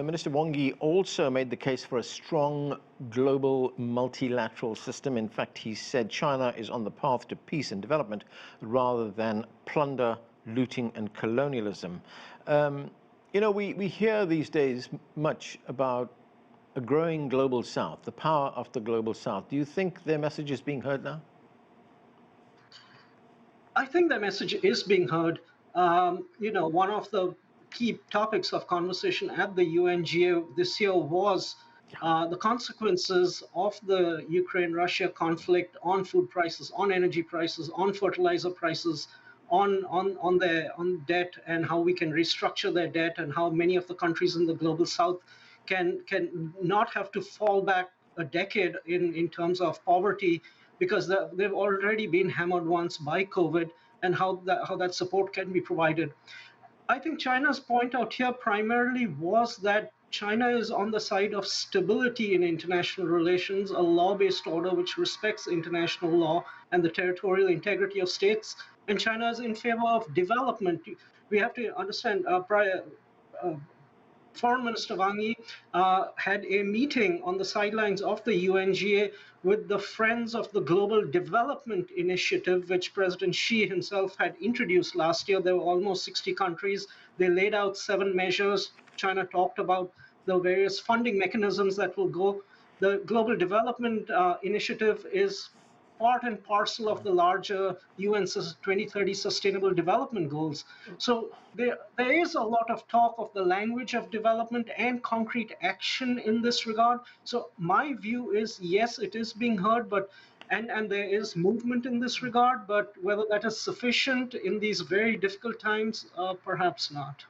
Minister Wang Yi also made the case for a strong global multilateral system. In fact, he said China is on the path to peace and development rather than plunder, looting and colonialism. We hear these days much about a growing global south, the power of the global south. Do you think their message is being heard now? I think their message is being heard. One of the key topics of conversation at the UNGA this year was the consequences of the Ukraine-Russia conflict on food prices, on energy prices, on fertilizer prices, on debt, and how we can restructure their debt, and how many of the countries in the global south can not have to fall back a decade in terms of poverty, because they've already been hammered once by COVID, and how that support can be provided. I think China's point out here primarily was that China is on the side of stability in international relations, a law-based order which respects international law and the territorial integrity of states, and China is in favor of development. We have to understand, Foreign Minister Wang Yi had a meeting on the sidelines of the UNGA with the Friends of the Global Development Initiative, which President Xi himself had introduced last year. There were almost 60 countries. They laid out 7 measures. China talked about the various funding mechanisms that will go. The Global Development Initiative is part and parcel of the larger UN 2030 Sustainable Development Goals. So there is a lot of talk of the language of development and concrete action in this regard. So my view is, yes, it is being heard, and there is movement in this regard, but whether that is sufficient in these very difficult times, perhaps not.